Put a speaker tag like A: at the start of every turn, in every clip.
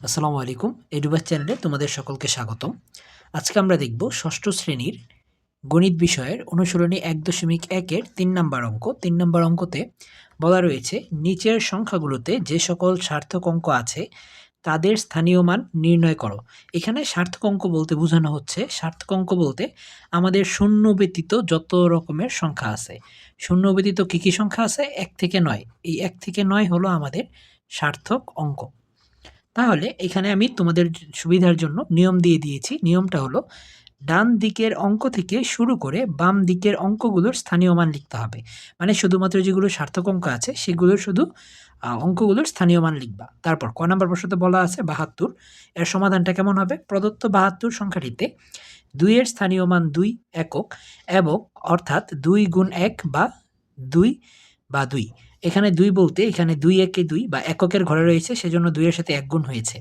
A: আসসালামু আলাইকুম। এডুবাস চ্যানেলে তোমাদের সকলকে স্বাগতম। আজকে আমরা দেখব ষষ্ঠ শ্রেণীর গণিত বিষয়ের অনুশীলনী ১.১ এর ৩ নাম্বার অঙ্ক। ৩ নাম্বার অঙ্কতে বলা রয়েছে নিচের সংখ্যাগুলোতে যে সকল সার্থক অঙ্ক আছে তাদের স্থানীয় মান নির্ণয় করো। এখানে সার্থক অঙ্ক বলতে বোঝানো হচ্ছে, সার্থক অঙ্ক বলতে আমাদের শূন্য ব্যতীত যত রকমের সংখ্যা আছে। শূন্য ব্যতীত কী কী সংখ্যা আছে? ১ থেকে ৯। এই ১ থেকে ৯ হলো আমাদের সার্থক অঙ্ক। তাহলে এখানে আমি তোমাদের সুবিধার জন্য নিয়ম দিয়ে দিয়েছি। নিয়মটা হলো ডান দিকের অঙ্ক থেকে শুরু করে বাম দিকের অঙ্কগুলোর স্থানীয় মান লিখতে হবে। মানে শুধুমাত্র যেগুলো সার্থক অঙ্ক আছে সেগুলোর শুধু অঙ্কগুলোর স্থানীয় মান লিখবা। তারপর ক নাম্বার প্রশ্নতে বলা আছে ৭২। এর সমাধানটা কেমন হবে? প্রদত্ত ৭২ সংখ্যাটিতে ২ এর স্থানীয় মান ২ একক এবং অর্থাৎ ২ গুণ ১ বা ২ এখানে ২ বলতে এখানে ২ একে ২ বা এককের ঘরে রয়েছে, সেজন্য ২ এর সাথে ১ গুণ হয়েছে।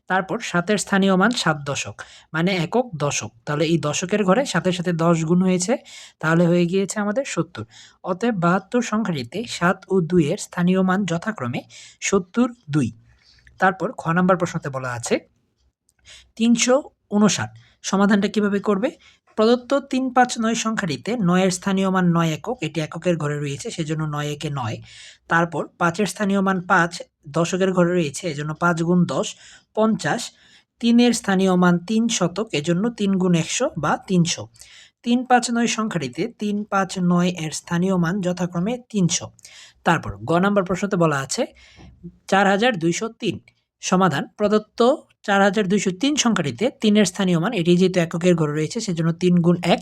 A: তারপর ৭ এর স্থানীয় মান ৭ দশক, মানে একক দশক। তাহলে এই দশকের ঘরে ৭ এর সাথে ১০ গুণ হয়েছে, তাহলে হয়ে গিয়েছে আমাদের ৭০। অতএব ৭২ সংখ্যাটিতে ৭ ও ২ এর স্থানীয় মান যথাক্রমে ৭০, ২। তারপর খ নাম্বার প্রশ্নতে বলা আছে ৩৫৯। সমাধানটা কিভাবে করবে? প্রদত্ত ৩, ৫, ৯ সংখ্যাটিতে ৯ এর স্থানীয় মান ৯ একক, এটি এককের ঘরে রয়েছে সেজন্য ৯ একে ৯। তারপর ৫ এর স্থানীয় মান ৫ দশকের ঘরে রয়েছে এজন্য ৫ গুণ ১০ ৫০। ৩ এর স্থানীয় মান ৩ শতক এজন্য ৩ গুণ ১০০ বা ৩০০। ৩, ৫, ৯ সংখ্যাটিতে ৩, ৫, ৯ এর স্থানীয় মান যথাক্রমে ৩০০। তারপর গ নাম্বার প্রশ্নতে বলা আছে ৪২০৩। সমাধান প্রদত্ত ৪২০৩ সংখ্যাটিতে ৩ এর স্থানীয় মান, এটি যেহেতু এককের ঘরে রয়েছে সেজন্য ৩ গুণ ১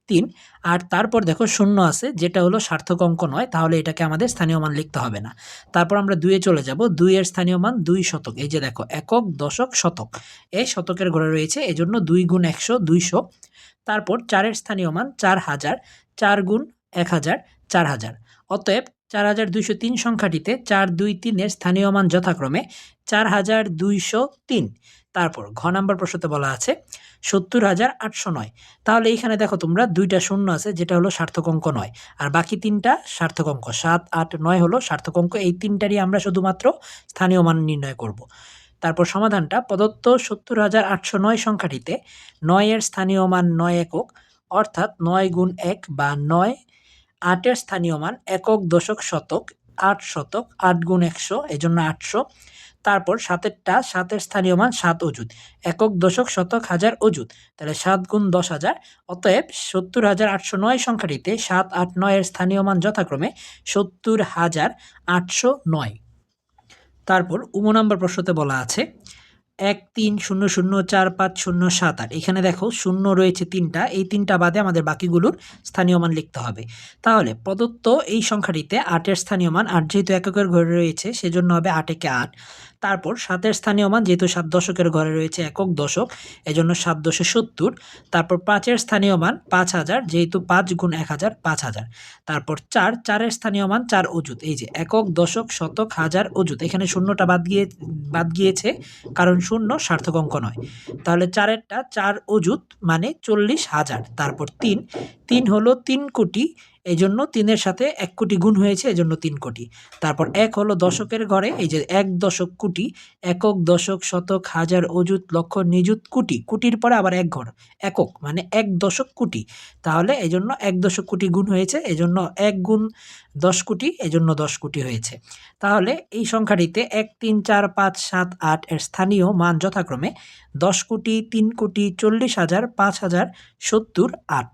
A: ৩। আর তারপর দেখো শূন্য আছে যেটা হলো সার্থক অঙ্ক নয়, তাহলে এটাকে আমাদের স্থানীয় মান লিখতে হবে না। তারপর আমরা ২ এ চলে যাব। ২ এর স্থানীয় মান ২ শতক, এই যে দেখো একক দশক শতক, এই শতকের ঘরে রয়েছে এজন্য ২ গুণ ১০০ ২০০। তারপর ৪ এর স্থানীয় মান ৪০০০, ৪ গুণ ১০০০ ৪০০০। অতএব ৪২০৩ সংখ্যাটিতে ৪, ২, ৩ এর স্থানীয় মান যথাক্রমে ৪২০৩। তারপর ঘ নাম্বার প্রশ্নতে বলা আছে ৭০৮০৯। তাহলে এইখানে দেখো তোমরা ২টা শূন্য আছে যেটা হলো সার্থক অঙ্ক নয়, আর বাকি ৩টা সার্থক অঙ্ক ৭, ৮, ৯ হলো সার্থক অঙ্ক। এই ৩টারই আমরা শুধুমাত্র স্থানীয় মান নির্ণয় করব। তারপর সমাধানটা প্রদত্ত ৭০৮০৯ সংখ্যাটিতে ৯ এর স্থানীয় মান ৯ একক, অর্থাৎ ৯ গুণ ১ বা ৯। ৮ এর স্থানীয় মান একক দশক শতক ৮ শতক, ৮ গুণ ১০০ এজন্য ৮০০। তারপর ৭ এর স্থানীয় মান ৭ অযুত, একক দশক শতক হাজার অযুত, তাহলে ৭ গুণ ১০,০০০। অতএব ৭০৮০৯ সংখ্যাটিতে ৭, ৮, ৯ এর স্থানীয় মান যথাক্রমে ৭০৮০৯। তারপর নাম্বার প্রশ্নতে বলা আছে ১৩০০৪৫০৭৮। এখানে দেখো শূন্য রয়েছে ৩টা, এই ৩টা বাদে আমাদের বাকিগুলোর স্থানীয় মান লিখতে হবে। তাহলে প্রদত্ত এই সংখ্যাটিতে ৮ এর স্থানীয় মান, ৮ যেহেতু এককের ঘরে রয়েছে সেজন্য হবে ৮ একে ৮। তারপর ৭ এর স্থানীয় মান যেহেতু ৭ দশকের ঘরে রয়েছে একক দশক এজন্য ৭ দশে ৭০। তারপর ৫ এর স্থানীয় মান ৫০০০ যেহেতু ৫ গুণ ১০০০ ৫০০০। তারপর ৪ এর স্থানীয় মান ৪ অযুত, এই যে একক দশক শতক হাজার অযুত, এখানে শূন্যটা বাদ গিয়েছে কারণ শূন্য সার্থক অঙ্ক নয়। তাহলে ৪-এরটা ৪ অযুত মানে ৪০,০০০। তারপর ৩ হলো ৩ কোটি, এজন্য ৩ এর সাথে ১ কোটি গুণ হয়েছে এজন্য ৩ কোটি। তারপর ১ হলো দশকের ঘরে, এই যে ১ দশক কোটি, একক দশক শতক হাজার অযুত লক্ষ নিযুত কোটি, কোটির পরে আবার ১ ঘর একক মানে ১ দশক কোটি, তাহলে এজন্য ১ দশক কোটি গুণ হয়েছে এজন্য ১ গুণ ১০ কোটি এজন্য ১০ কোটি হয়েছে। তাহলে এই সংখ্যাটিতে ১, ৩, ৪, ৫, ৭, ৮ এর স্থানীয় মান যথাক্রমে ১০ কোটি, ৩ কোটি, ৪০,০০০, ৫০০০, ৭০, ৮।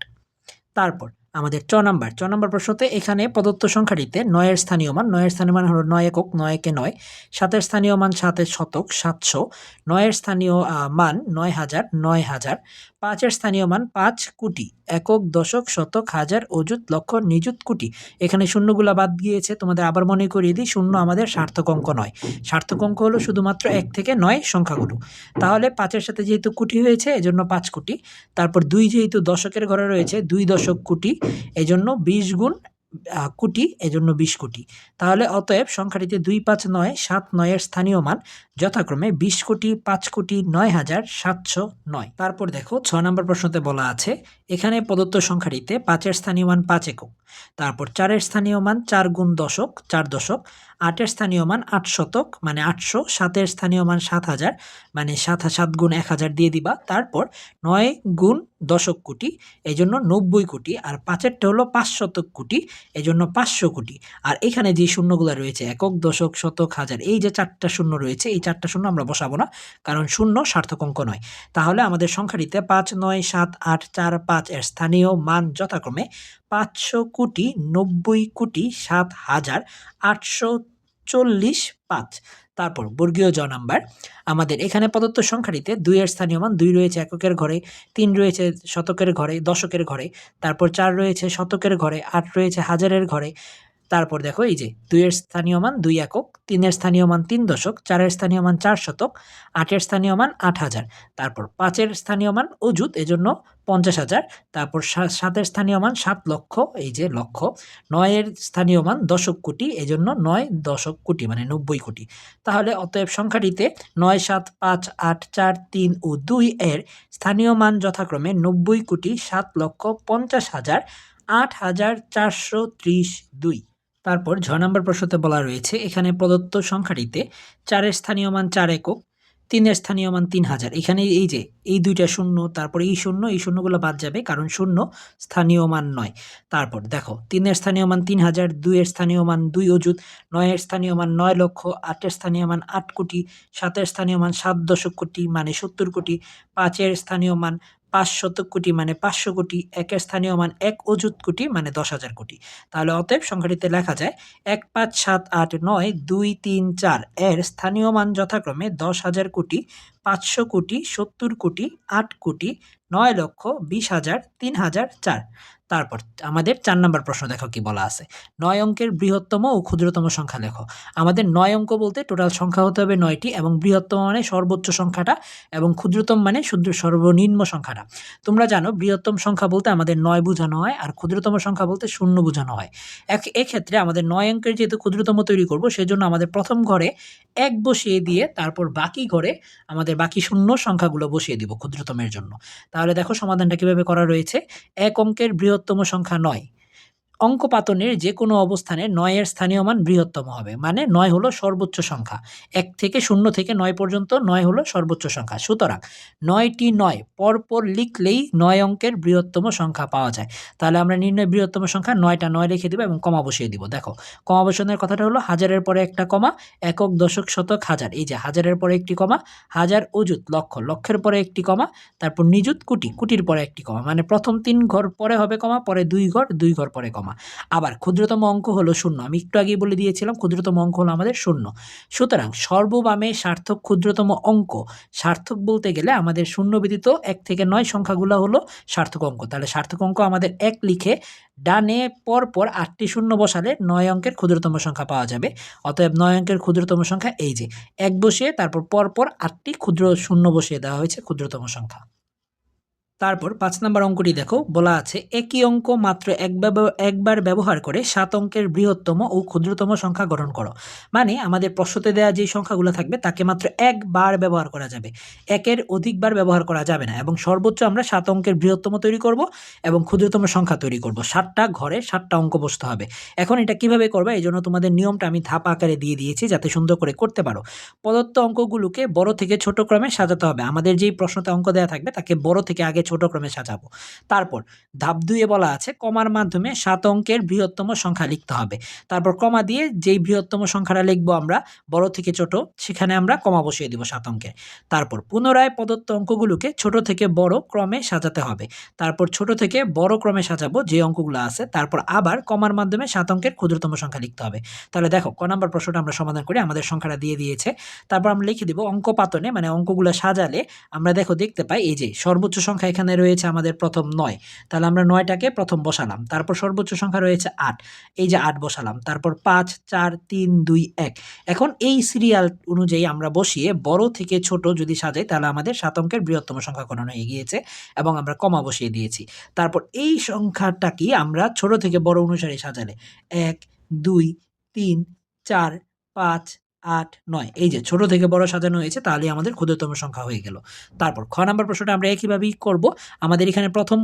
A: তারপর আমাদের চ নাম্বার প্রশ্নতে এখানে প্রদত্ত সংখ্যাটিতে ৯ এর স্থানীয় মান, ৯ এর স্থানীয় মান হলো ৯ একক, ৯ একে ৯। ৭ এর স্থানীয় মান ৭ এর শতক ৭০০। ৯ এর স্থানীয় মান ৯০০০ ৯০০০। ৫ এর স্থানীয় মান ৫ কোটি, একক দশক শতক হাজার অযুত লক্ষ নিযুত কোটি। এখানে শূন্যগুলা বাদ গিয়েছে, তোমাদের আবার মনে করিয়ে দিই শূন্য আমাদের সার্থক অঙ্ক নয়। সার্থক অঙ্ক হলো শুধুমাত্র ১ থেকে ৯ সংখ্যাগুলো। তাহলে ৫ এর সাথে যেহেতু কোটি হয়েছে এজন্য ৫ কোটি। তারপর ২ যেহেতু দশকের ঘরে রয়েছে ২ দশক কোটি এজন্য ২০ গুণ কোটি এজন্য ২০ কোটি। তাহলে অতএব সংখ্যাটিতে ২, ৫, ৯, ৭, ৯ এর স্থানীয় মান যথাক্রমে ২০ কোটি, ৫ কোটি, ৯,৭০৯। তারপর দেখো ৬ নম্বর প্রশ্নতে বলা আছে এখানে প্রদত্ত সংখ্যাটিতে ৫-এর স্থানীয় মান ৫ একক, তারপর ৪-এর স্থানীয় মান ৪ গুণ দশক ৪ দশক, ৮-এর স্থানীয় মান ৮ শতক মানে ৮০০, ৭-এর স্থানীয় মান ৭,০০০ মানে ৭ গুণ ১,০০০ দিয়ে দিবা। তারপর ৯ গুণ দশক কোটি এজন্য ৯০ কোটি, আর ৫-এরটা হলো ৫ শতক কোটি এজন্য ৫০০ কোটি। আর এখানে যে শূন্যগুলো রয়েছে একক, দশক, শতক, হাজার, এই যে ৪টা শূন্য রয়েছে এই ৪টা শূন্য আমরা বসাবো না, কারণ শূন্য সার্থক অঙ্ক নয়। তাহলে আমাদের সংখ্যাটিতে ৫, ৯, ৭, ৮, ৪, ৫ এর স্থানীয় মান যথাক্রমে ৫০০ কোটি, ৯০ কোটি, ৭,৮৪০,৫। তারপর বর্গীয় জ নাম্বার, আমাদের এখানে প্রদত্ত সংখ্যাটিতে ২ এর স্থানীয় মান ২ রয়েছে এককের ঘরে, ৩ রয়েছে শতকের ঘরে, দশকের ঘরে, তারপর ৪ রয়েছে শতকের ঘরে, ৮ রয়েছে হাজারের ঘরে। তারপর দেখো এই যে ২ এর স্থানীয় মান ২ একক, ৩ এর স্থানীয় মান ৩ দশক, ৪ এর স্থানীয় মান ৪ শতক, ৮ এর স্থানীয় মান ৮,০০০, তারপর ৫ এর স্থানীয় মান অযুত এজন্য ৫০,০০০, তারপর ৭ এর স্থানীয় মান ৭ লক্ষ এই যে লক্ষ, ৯ এর স্থানীয় মান দশক কোটি এজন্য ৯ দশক কোটি মানে ৯০ কোটি। তাহলে অতএব সংখ্যাটিতে ৯, ৭, ৫, ৮, ৪, ৩ ও ২ এর স্থানীয় মান যথাক্রমে ৯০ কোটি, ৭,৫০,০০০, ৮,৪৩২। তারপর ৬ নম্বর প্রশ্নতে বলা রয়েছে এখানে প্রদত্ত সংখ্যাটিতে ৪ এর স্থানীয় মান ৪ একক, ৩ এর স্থানীয় মান ৩,০০০। এখানে এই যে এই ২টা শূন্য, তারপর এই শূন্যগুলো বাদ যাবে কারণ শূন্য স্থানীয় মান নয়। তারপর দেখো ৩ এর স্থানীয় মান ৩,০০০, ২ এর স্থানীয় মান ২ অযুত, ৯ এর স্থানীয় মান ৯ লক্ষ, ৮ এর স্থানীয় মান ৮ কোটি, ৭ এর স্থানীয় মান ৭ দশক কোটি মানে ৭০ কোটি, ৫ এর স্থানীয় মান ৫ শতক কোটি মানে ৫০০ কোটি, ১ এর স্থানীয় মান ১ অযুত কোটি মানে ১০,০০০ কোটি। তাহলে অতএব সংখ্যাটিতে লেখা যায় ১, ৫, ৭, ৮, ৯, ২, ৩, ৪ এর স্থানীয় মান যথাক্রমে ১০,০০০ কোটি, ৫০০ কোটি, ৭০ কোটি, ৮ কোটি, ৯ লক্ষ, ২০,০০০, ৩,০০০, ৪। তারপর আমাদের ৪ নম্বর প্রশ্ন দেখো কি বলা আছে। ৯ অঙ্কের বৃহত্তম ও ক্ষুদ্রতম সংখ্যা লেখো। আমাদের ৯ অঙ্ক বলতে টোটাল সংখ্যা হতে হবে ৯টি, এবং বৃহত্তম মানে সর্বোচ্চ সংখ্যাটা এবং ক্ষুদ্রতম মানে সর্বনিম্ন সংখ্যাটা। তোমরা জানো বৃহত্তম সংখ্যা বলতে আমাদের ৯ বোঝানো হয়, আর ক্ষুদ্রতম সংখ্যা বলতে ০ বোঝানো হয়। এক্ষেত্রে আমাদের ৯ অঙ্কের যেহেতু ক্ষুদ্রতম তৈরি করব সেজন্য আমাদের প্রথম ঘরে ১ বসিয়ে দিয়ে তারপর বাকি ঘরে আমাদের বাকি শূন্য সংখ্যাগুলো বসিয়ে দিব ক্ষুদ্রতমের জন্য। তাহলে দেখো সমাধানটা কিভাবে করা রয়েছে। ১ অঙ্কের বৃহত্তম সংখ্যা ৯। অঙ্ক পাতনের যেকোনো অবস্থানে ৯ এর স্থানীয় মান বৃহত্তম হবে, মানে ৯ হলো সর্বোচ্চ সংখ্যা। ১ থেকে ০ থেকে ৯ পর্যন্ত ৯ হলো সর্বোচ্চ সংখ্যা। সুতরাং ৯টি ৯ পরপর লিখলেই ৯ অঙ্কের বৃহত্তম সংখ্যা পাওয়া যায়। তাহলে আমরা নির্ণয় বৃহত্তম সংখ্যা ৯টা ৯ লিখে দিব এবং কমা বসিয়ে দিব। দেখো কমা বসানোর কথাটা হলো হাজারের পরে একটা কমা, একক, দশক, শতক, হাজার, এই যে হাজারের পরে একটি কমা, হাজার অযুত লক্ষ, লক্ষের পরে একটি কমা, তারপর নিযুত কোটি, কোটির পরে একটি কমা, মানে প্রথম ৩ ঘর পরে হবে কমা, পরে ২ ঘর, ২ ঘর পরে কমা। আবার ক্ষুদ্রতম অঙ্ক হলো ০। আমি একটু আগেই বলে দিয়েছিলাম ক্ষুদ্রতম অঙ্ক হলো আমাদের ০। সুতরাং সর্ববামে সার্থক ক্ষুদ্রতম অঙ্ক, সার্থক বলতে গেলে আমাদের ০ ব্যতীত ১ থেকে ৯ সংখ্যাগুলো হলো সার্থক অঙ্ক। তাহলে সার্থক অঙ্ক আমাদের ১ লিখে ডানে পরপর ৮টি শূন্য বসালে ৯ অঙ্কের ক্ষুদ্রতম সংখ্যা পাওয়া যাবে। অতএব ৯ অঙ্কের ক্ষুদ্রতম সংখ্যা এই যে ১ বসিয়ে তারপর পরপর ৮টি ক্ষুদ্র শূন্য বসিয়ে দেওয়া হয়েছে ক্ষুদ্রতম সংখ্যা। তারপর ৫ নম্বর অঙ্কটি দেখো, বলা আছে একই অঙ্ক মাত্র একবার ব্যবহার করে ৭ অঙ্কের বৃহত্তম ও ক্ষুদ্রতম সংখ্যা গঠন করো। মানে আমাদের প্রশ্নতে দেওয়া যে সংখ্যাগুলো থাকবে তাকে মাত্র একবার ব্যবহার করা যাবে, একের অধিকবার ব্যবহার করা যাবে না, এবং সর্বোচ্চ আমরা ৭ অঙ্কের বৃহত্তম তৈরি করব এবং ক্ষুদ্রতম সংখ্যা তৈরি করব। ৭টা ঘরে ৭টা অঙ্ক বসতে হবে। এখন এটা কিভাবে করবে এই জন্য তোমাদের নিয়মটা আমি ধাপ আকারে দিয়ে দিয়েছি যাতে সুন্দর করে করতে পারো। প্রদত্ত অঙ্কগুলোকে বড় থেকে ছোট ক্রমে সাজাতে হবে। আমাদের যেই প্রশ্নতে অঙ্ক দেওয়া থাকবে তাকে বড় থেকে আগে ছোট ক্রমে সাজাবো। তারপর ধাপ ২ এ বলা আছে কমার মাধ্যমে ৭ অঙ্কের বৃহত্তম সংখ্যা লিখতে হবে। তারপর কমা দিয়ে যেই বৃহত্তম সংখ্যাটা লিখবো আমরা বড় থেকে ছোট, সেখানে আমরা কমা বসিয়ে দিব ৭ অঙ্কের। তারপর পুনরায় প্রদত্ত অঙ্কগুলোকে ছোট থেকে বড় ক্রমে সাজাতে হবে। তারপর ছোট থেকে বড় ক্রমে সাজাবো যে অঙ্কগুলো আছে, তারপর আবার কমার মাধ্যমে ৭ অঙ্কের ক্ষুদ্রতম সংখ্যা লিখতে হবে। তাহলে দেখো ক নম্বর প্রশ্নটা আমরা সমাধান করি। আমাদের সংখ্যাটা দিয়ে দিয়েছে। তারপর আমরা লিখে দিব অঙ্ক পাতনে, মানে অঙ্কগুলো সাজালে আমরা দেখতে পাই এই যে সর্বোচ্চ সংখ্যা এখানে রয়েছে আমাদের প্রথম ৯। তাহলে আমরা ৯টাকে প্রথম বসালাম। তারপর সর্বোচ্চ সংখ্যা রয়েছে ৮, এই যে ৮ বসালাম। তারপর ৫, ৪, ৩, ২, ১। এখন এই সিরিয়াল অনুযায়ী আমরা বসিয়ে বড় থেকে ছোট যদি সাজাই তাহলে আমাদের ৭ অঙ্কের বৃহত্তম সংখ্যা গণনা হয়ে গিয়েছে এবং আমরা কমা বসিয়ে দিয়েছি। তারপর এই সংখ্যাটাকে আমরা ছোট থেকে বড় অনুসারে সাজালে ১, ২, ৩, ৪, ৫, 8, 9 এই যে ছোট থেকে বড় সাজানো হয়েছে তাহলেই আমাদের ক্ষুদ্রতম সংখ্যা হয়ে গেল। তারপর খ নাম্বার প্রশ্নটা আমরা একইভাবেই করব। আমাদের এখানে প্রথম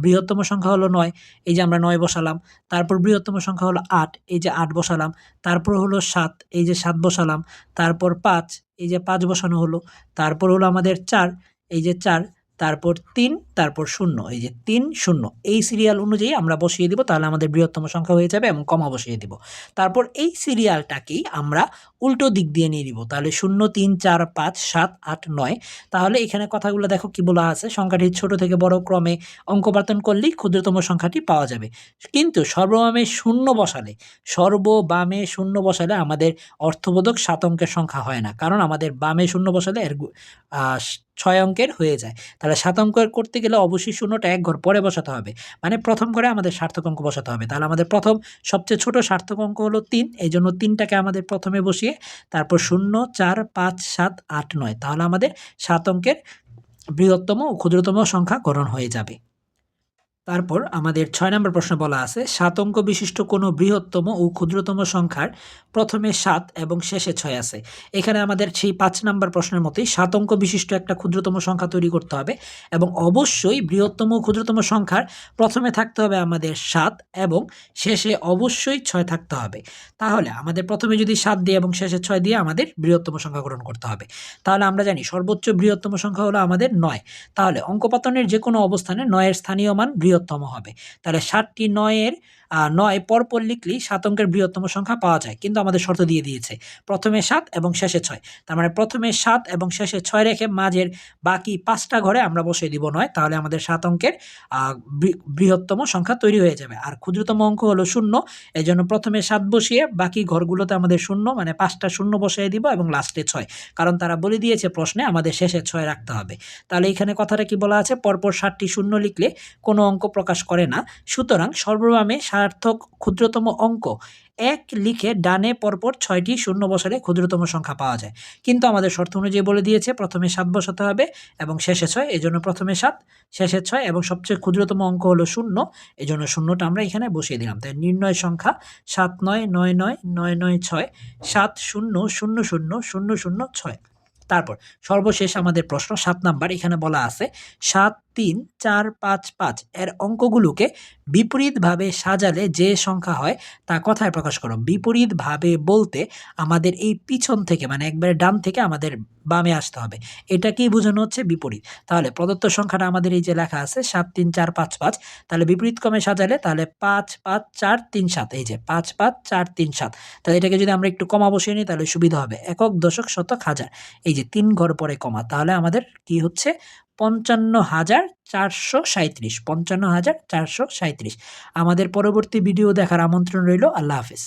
A: বৃহত্তম সংখ্যা হলো 9, এই যে আমরা 9 বসালাম। তারপর বৃহত্তম সংখ্যা হলো 8, এই যে 8 বসালাম। তারপর হলো 7, এই যে 7 বসালাম। তারপর 5, এই যে 5 বসানো হলো। তারপর হলো আমাদের 4, এই যে 4, তারপর 3, তারপর 0, এই যে 3, 0 এই সিরিয়াল অনুযায়ী আমরা বসিয়ে দিব, তাহলে আমাদের বৃহত্তম সংখ্যা হয়ে যাবে এবং কমা বসিয়ে দিব। তারপর এই সিরিয়ালটাকেই আমরা উল্টো দিক দিয়ে নিয়ে নিব, তাহলে 0, 3, 4, 5, 7, 8, 9। তাহলে এখানে কথাগুলো দেখো কি বলা আছে, সংখ্যাটি ছোট থেকে বড় ক্রমে অঙ্কপাতন করলেই ক্ষুদ্রতম সংখ্যাটি পাওয়া যাবে। কিন্তু সর্ববামে শূন্য বসালে, সর্ববামে শূন্য বসালে আমাদের অর্থবোধক 7 অঙ্কের সংখ্যা হয় না, কারণ আমাদের বামে শূন্য বসালে এর 6 অঙ্কের হয়ে যায়। তাহলে 7 অঙ্কের করতে গেলে অবশ্যই শূন্যটা এক ঘর পরে বসাতে হবে, মানে প্রথম ঘরে আমাদের সার্থক অঙ্ক বসাতে হবে। তাহলে আমাদের প্রথম সবচেয়ে ছোট সার্থক অঙ্ক হলো 3, এই জন্য 3টাকে আমাদের প্রথমে বসিয়ে তারপর 0, 4, 5, 7, 8, 9, তাহলে আমাদের 7 অঙ্কের বৃহত্তম ও ক্ষুদ্রতম সংখ্যা গঠন হয়ে যাবে। তারপর আমাদের 6 নম্বর প্রশ্নে বলা আছে 7 অঙ্ক বিশিষ্ট কোনো বৃহত্তম ও ক্ষুদ্রতম সংখ্যার প্রথমে 7 এবং শেষে 6 আছে। এখানে আমাদের সেই 5 নম্বর প্রশ্নের মতোই 7 অঙ্ক বিশিষ্ট একটা ক্ষুদ্রতম সংখ্যা তৈরি করতে হবে এবং অবশ্যই বৃহত্তম ও ক্ষুদ্রতম সংখ্যার প্রথমে থাকতে হবে আমাদের 7 এবং শেষে অবশ্যই 6 থাকতে হবে। তাহলে আমাদের প্রথমে যদি 7 দিয়ে এবং শেষে 6 দিয়ে আমাদের বৃহত্তম সংখ্যা গঠন করতে হবে। তাহলে আমরা জানি সর্বোচ্চ বৃহত্তম সংখ্যা হলো আমাদের 9। তাহলে অঙ্কপাতনের যে কোনো অবস্থানে 9 এর স্থানীয় মান বৃহত্তম হবে। তাহলে 7টি 9 এর 9 পরপর লিখলেই 7 অঙ্কের বৃহত্তম সংখ্যা পাওয়া যায়। কিন্তু আমাদের শর্ত দিয়ে দিয়েছে প্রথমে 7 এবং শেষে 6। তার মানে প্রথমে 7 এবং শেষে 6 রেখে মাঝের বাকি 5টা ঘরে আমরা বসিয়ে দিব 9, তাহলে আমাদের 7 অঙ্কের বৃহত্তম সংখ্যা তৈরি হয়ে যাবে। আর ক্ষুদ্রতম অঙ্ক হলো 0, এজন্য প্রথমে 7 বসিয়ে বাকি ঘরগুলোতে আমাদের 0, মানে 5টা 0 বসিয়ে দিব এবং লাস্টে 6, কারণ তারা বলে দিয়েছে প্রশ্নে আমাদের শেষে 6 রাখতে হবে। তাহলে এখানে কথাটা কি বলা আছে, পরপর 7টি 0 লিখলে কোনো অঙ্ক প্রকাশ করে না। সুতরাং সর্ববামে সার্থক ক্ষুদ্রতম অঙ্ক 1 লিখে ডানে পরপর 6টি 0 বসালে ক্ষুদ্রতম সংখ্যা পাওয়া যায়। কিন্তু আমাদের শর্ত অনুযায়ী বলে দিয়েছে প্রথমে 7 বসাতে হবে এবং শেষে 6, এজন্য প্রথমে 7, শেষে 6 এবং সবচেয়ে ক্ষুদ্রতম অঙ্ক হলো 0, এজন্য 0টা আমরা এখানে বসিয়ে দিলাম। তাই নির্ণয় সংখ্যা 7, 9, 9, 9, 9, 9, 6, 7, 0, 0, 0, 0, 0, 6। তারপর সর্বশেষ আমাদের প্রশ্ন 7 নাম্বার, এখানে বলা আছে 7, 3, 4, 5, 5 এর অঙ্কগুলোকে বিপরীতভাবে সাজালে যে সংখ্যা হয় তা কথায় প্রকাশ করো। বিপরীতভাবে বলতে আমাদের এই পিছন থেকে, মানে একবারে ডান থেকে আমাদের বামে আসতে হবে, এটাকেই বোঝানো হচ্ছে বিপরীত। তাহলে প্রদত্ত সংখ্যাটা আমাদের এই যে লেখা আছে 7, 3, 4, 5, 5, তাহলে বিপরীত ক্রমে সাজালে তাহলে 5, 5, 4, 3, 7, এই যে 5, 5, 4, 3, 7। তাহলে এটাকে যদি আমরা একটু কমা বসিয়ে নিই তাহলে সুবিধা হবে। একক, দশক, শতক, হাজার, এই যে 3 ঘর পরে কমা, তাহলে আমাদের কি হচ্ছে 55,437, 55,437। আমাদের পরবর্তী ভিডিও দেখার আমন্ত্রণ রইল। আল্লাহ হাফেজ।